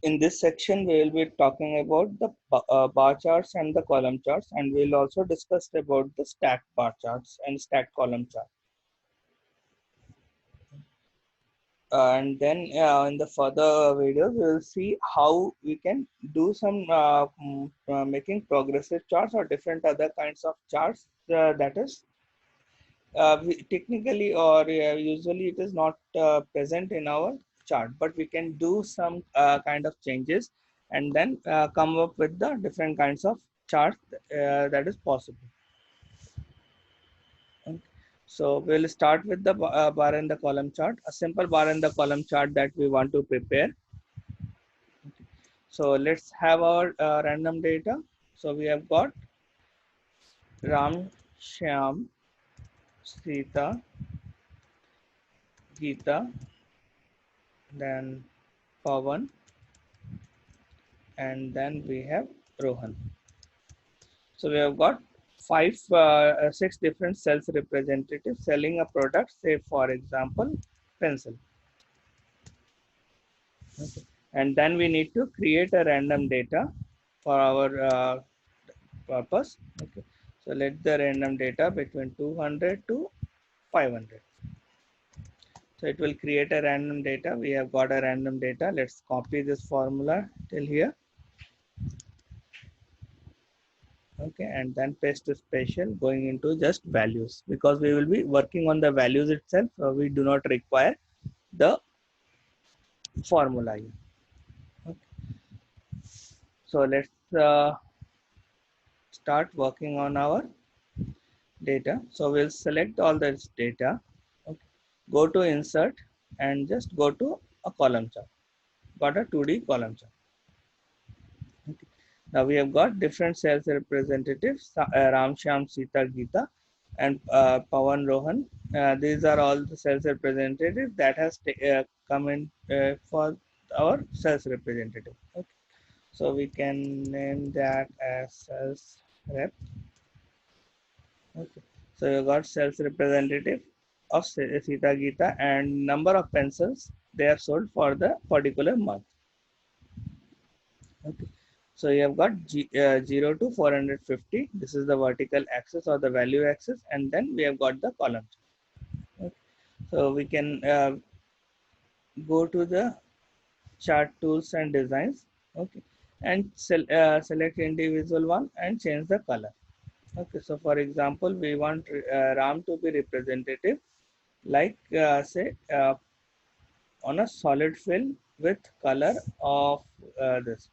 In this section, we will be talking about the bar charts and the column charts, and we will also discuss about the stacked bar charts and stacked column chart. And then in the further videos, we will see how we can do some making progressive charts or different other kinds of charts. That is technically or usually it is not present in our chart, but we can do some kind of changes and then come up with the different kinds of charts that is possible. Okay. So we'll start with the bar and the column chart, a simple bar and the column chart that we want to prepare. Okay. So let's have our random data. So we have got Ram, Shyam, Sita, Geeta, then Pavan, and then we have Rohan. So we have got six different sales representatives selling a product, say for example, pencil. Okay. And then we need to create a random data for our purpose. Okay. So let the random data between 200 to 500. So it will create a random data. We have got a random data. Let's copy this formula till here. Okay, and then paste special going into just values, because we will be working on the values itself. So we do not require the formula here. Okay. So let's start working on our data. So we'll select all this data. Okay. Go to insert and just go to a column chart. Got a 2D column chart. Okay. Now we have got different sales representatives, Ram, Shyam, Sita, Geeta, and Pawan, Rohan. These are all the sales representatives that has come in for our sales representative. Okay. So we can name that as sales rep. Okay. So you got sales representative of Sita, Geeta, and number of pencils they have sold for the particular month. Okay. So you have got 0 to 450. This is the vertical axis or the value axis, and then we have got the columns. Okay. So we can go to the chart tools and designs. Okay, and select individual one and change the color. Okay, so for example, we want Ram to be representative, like say on a solid fill with color of this.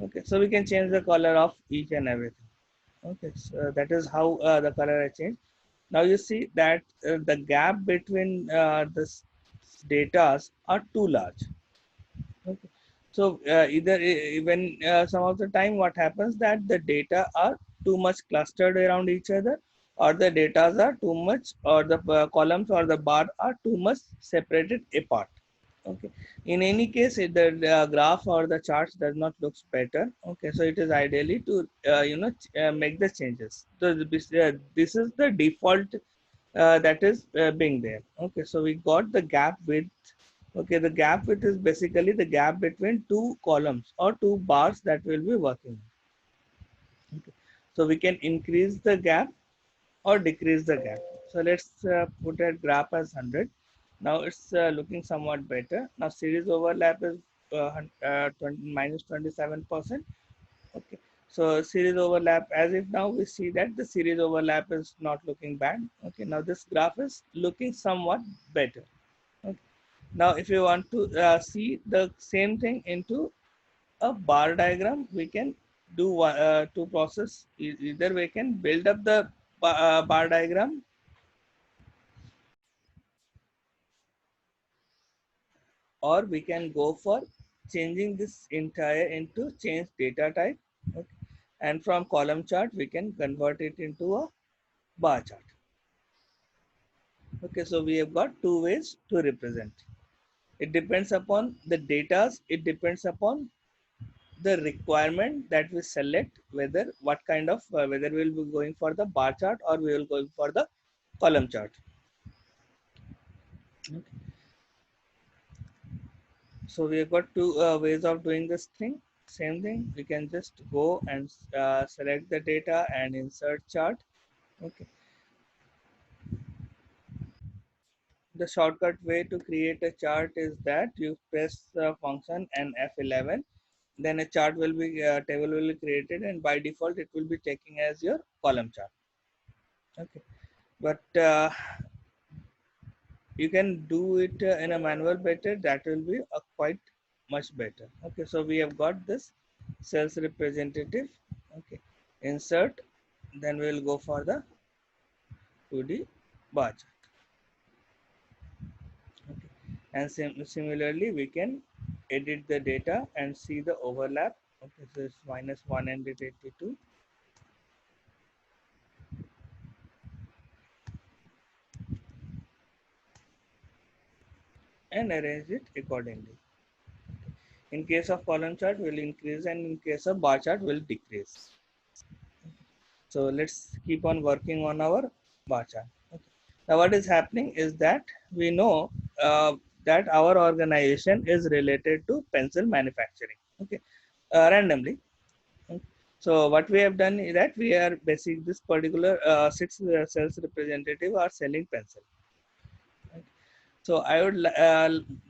Okay, so we can change the color of each and everything. Okay, so that is how the color I changed. Now you see that the gap between this data are too large. Okay. So either even some of the time what happens that the data are too much clustered around each other, or the data are too much, or the columns or the bar are too much separated apart. Okay, in any case the graph or the charts does not looks better. Okay, so it is ideally to make the changes. So this is the default that is being there. Okay, so we got the gap width. Okay, the gap width is basically the gap between two columns or two bars that will be working. Okay, so we can increase the gap or decrease the gap. So let's put a graph as 100. Now it's looking somewhat better. Now series overlap is 27%. Okay, so series overlap, as if now we see that the series overlap is not looking bad. Okay, now this graph is looking somewhat better. Okay. Now if you want to see the same thing into a bar diagram, we can do two process. Either we can build up the bar diagram, or we can go for changing this entire into change data type. Okay. And from column chart we can convert it into a bar chart. Okay, so we have got two ways to represent. It depends upon the data, it depends upon the requirement that we select, whether what kind of whether we will be going for the bar chart or we will go for the column chart. Okay. So we have got two ways of doing this thing. Same thing, we can just go and select the data and insert chart. Okay. The shortcut way to create a chart is that you press the function and F11, then a chart will be table will be created, and by default it will be taking as your column chart. Okay, but you can do it in a manual better. That will be quite much better. Okay, so we have got this sales representative. Okay, insert, then we will go for the 2D bar chart. Okay. And similarly we can edit the data and see the overlap. Okay, so it's minus 182 and arrange it accordingly. In case of column chart will increase, and in case of bar chart will decrease. So let's keep on working on our bar chart. Okay. Now what is happening is that we know that our organization is related to pencil manufacturing. Okay, randomly. Okay. So what we have done is that we are basic this particular six sales representative are selling pencil. Okay. So I would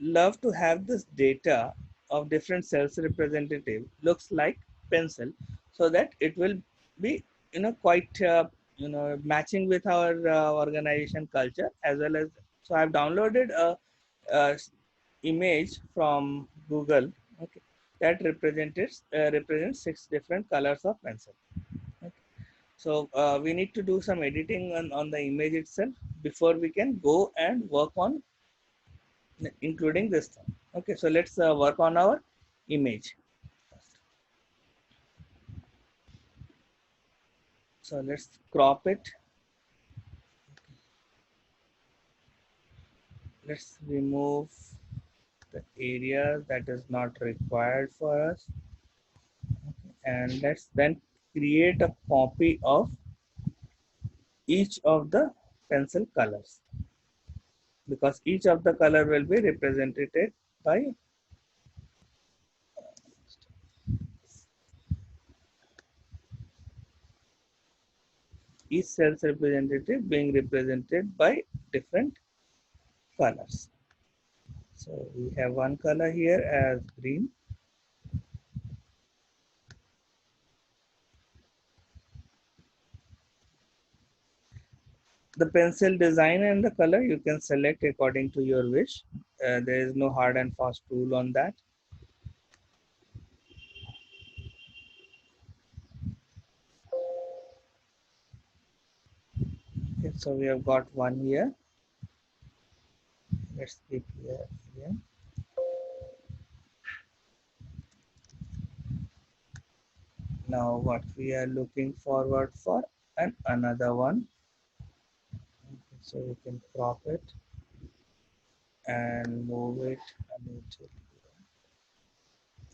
love to have this data of different sales representative looks like pencil, so that it will be quite matching with our organization culture as well as. So I've downloaded a image from Google. Okay, that represents six different colors of pencil. Okay. So we need to do some editing on the image itself before we can go and work on including this thing. Okay, so let's work on our image. So let's crop it. Let's remove the area that is not required for us, and let's then create a copy of each of the pencil colors, because each of the color will be represented by each sales representative being represented by different colors. So we have one color here as green. The pencil design and the color you can select according to your wish. There is no hard and fast rule on that. Okay, so we have got one here. Let's keep here again. Now what we are looking forward for, and another one. Okay, so we can crop it and move it a little.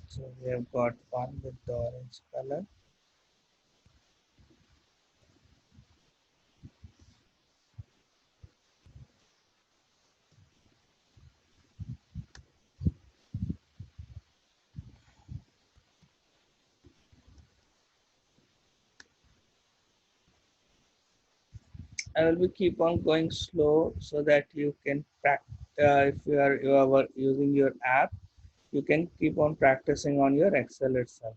So we have got one with the orange color. I will be keep on going slow so that you can practice. If you are using your app, you can keep on practicing on your Excel itself.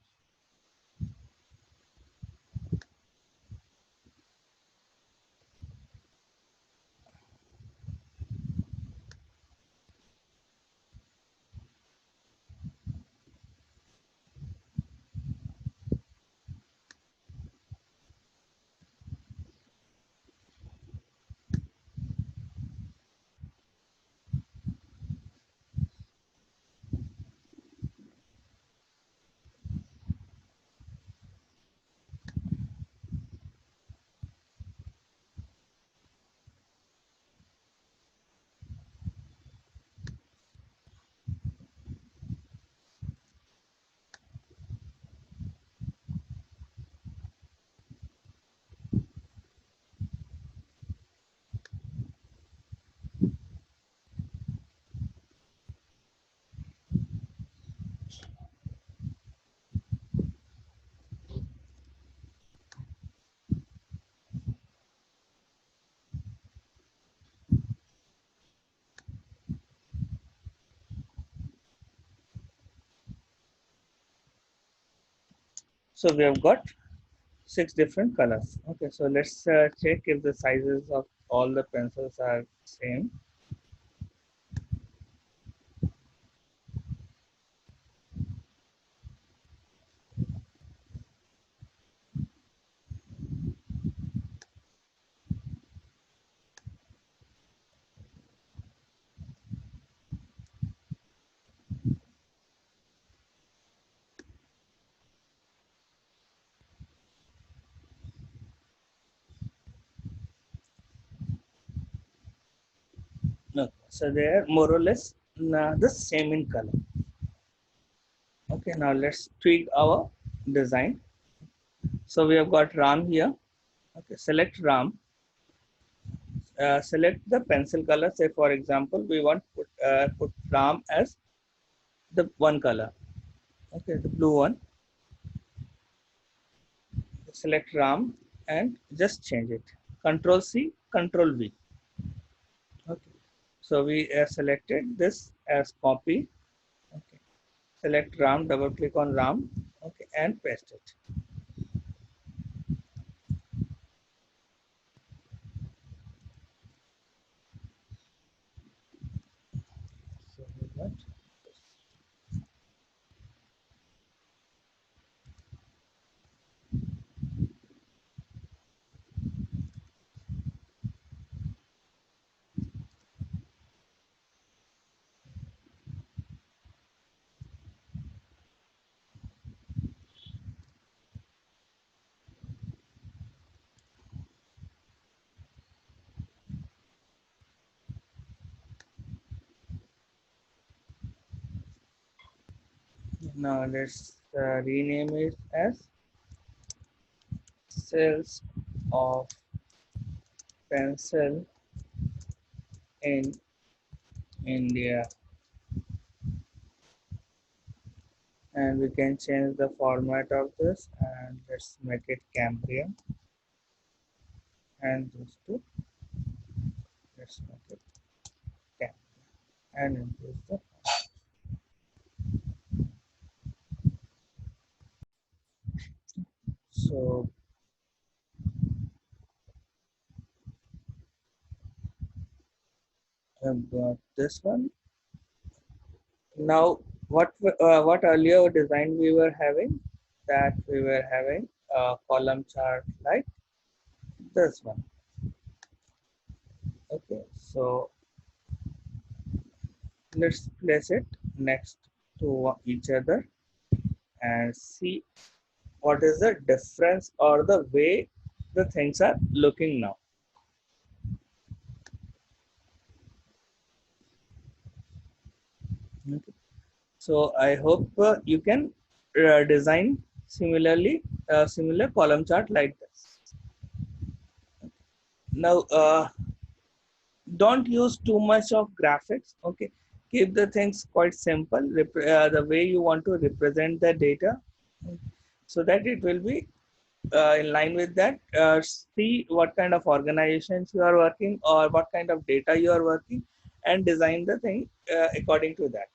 So we have got 6 different colors. Okay, so let's check if the sizes of all the pencils are same. No, so they are more or less the same in color. Okay, now let's tweak our design. So we have got RAM here. Okay, select RAM. Select the pencil color. Say for example, we want put RAM as the one color. Okay, the blue one. Select RAM and just change it. Control C, Control V. Okay, so we selected this as copy. Okay, select RAM, double click on RAM. Okay, and paste it. So we got now let's rename it as sales of pencil in India, and we can change the format of this, and let's make it Cambrian, and this too, let's make it Cambrian and increase the. So I've got this one. Now what earlier design we were having, that we were having a column chart like this one. Okay, so let's place it next to each other and see what is the difference or the way the things are looking now. Okay. So I hope you can design similar column chart like this. Now don't use too much of graphics. Okay, keep the things quite simple, the way you want to represent the data, so that it will be in line with that. See what kind of organizations you are working or what kind of data you are working, and design the thing according to that.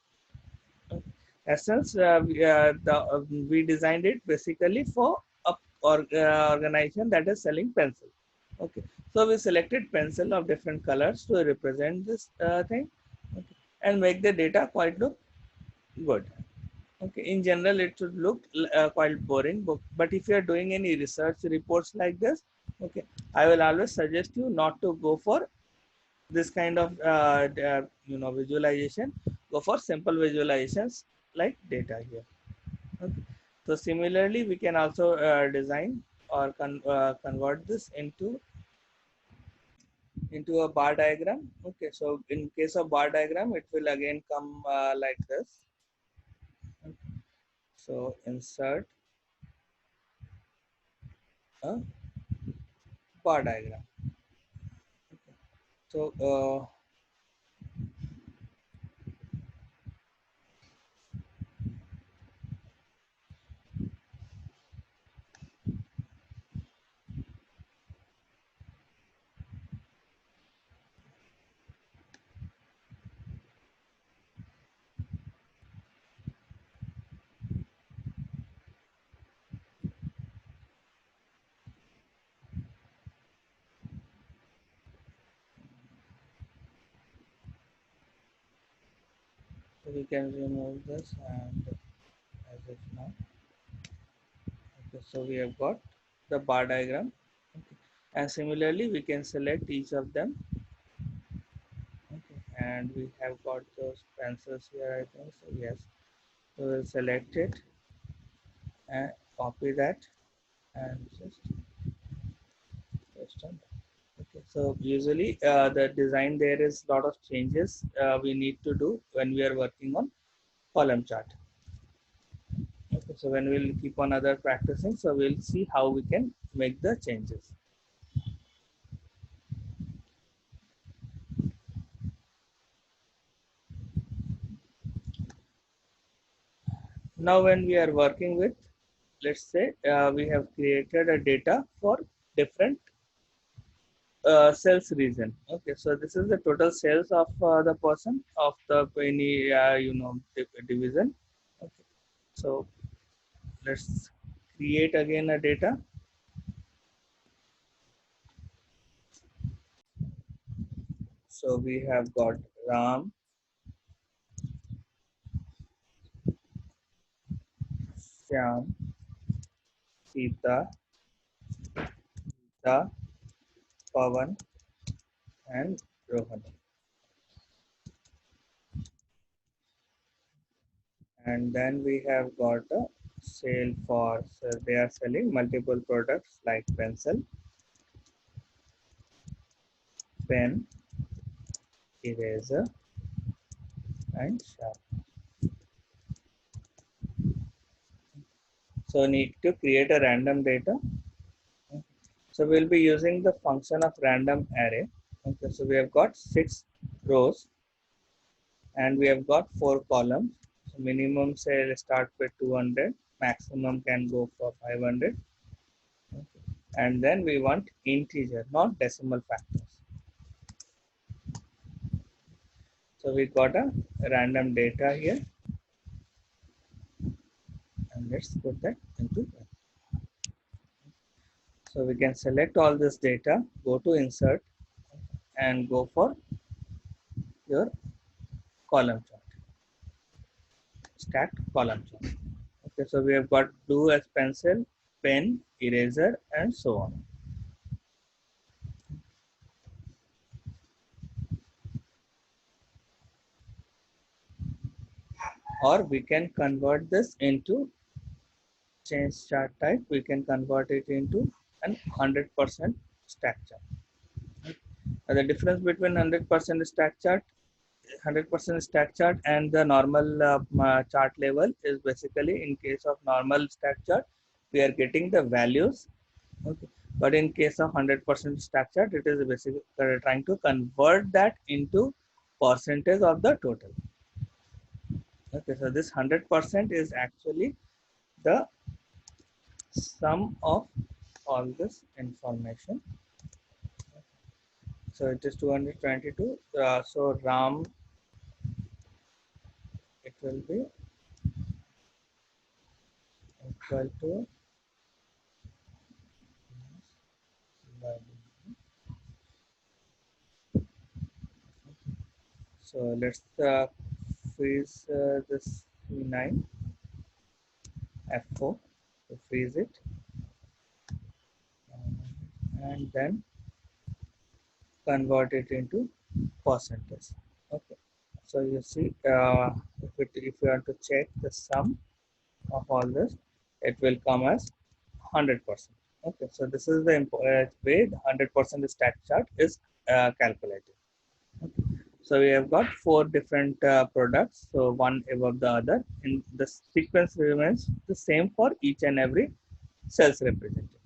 Essence, we designed it basically for a organization that is selling pencil. Okay, so we selected pencil of different colors to represent this thing. Okay, and make the data quite look good. Okay, in general it should look quite boring, but if you are doing any research reports like this, okay, I will always suggest you not to go for this kind of visualization. Go for simple visualizations like data here. Okay. So similarly we can also design or convert this into a bar diagram. Okay, so in case of bar diagram it will again come like this. Okay. So insert a bar diagram. So we can remove this and as if now. Okay, so we have got the bar diagram. Okay. And similarly, we can select each of them. Okay. And we have got those pencils here, I think. So yes, so we'll select it and copy that and just paste on. Okay, so usually the design there is a lot of changes we need to do when we are working on column chart. Okay, so when we'll keep on other practicing, so we'll see how we can make the changes. Now when we are working with, let's say we have created a data for different sales region. Okay, so this is the total sales of the person of the any division. Okay, so let's create again a data. So we have got Ram, Shyam, Sita, Gita, Pavan, and Rohan. And then we have got a sale for, so they are selling multiple products like pencil, pen, eraser, and sharp. So need to create a random data. So we'll be using the function of random array. Okay, so we have got 6 rows and we have got 4 columns. So minimum say start with 200, maximum can go for 500. Okay. And then we want integer, not decimal factors. So we got a random data here and let's put that into that. So we can select all this data, go to insert and go for your column chart, stacked column chart. Okay, so we have got blue as pencil, pen, eraser, and so on. Or we can convert this into change chart type. We can convert it into an 100% stack chart. The difference between 100% stack chart, 100% stack chart, and the normal chart level is basically in case of normal stack chart, we are getting the values. Okay. But in case of 100% stack chart, it is basically trying to convert that into percentage of the total. Okay, so this 100% is actually the sum of all this information. So it is 222. So Ram, it will be equal to, so let's freeze this C9 F4 to freeze it, and then convert it into percentage. Okay, so you see if you want to check the sum of all this, it will come as 100%. Okay, so this is the way the 100% stack chart is calculated. Okay. So we have got 4 different products, so one above the other, and the sequence remains the same for each and every sales representative.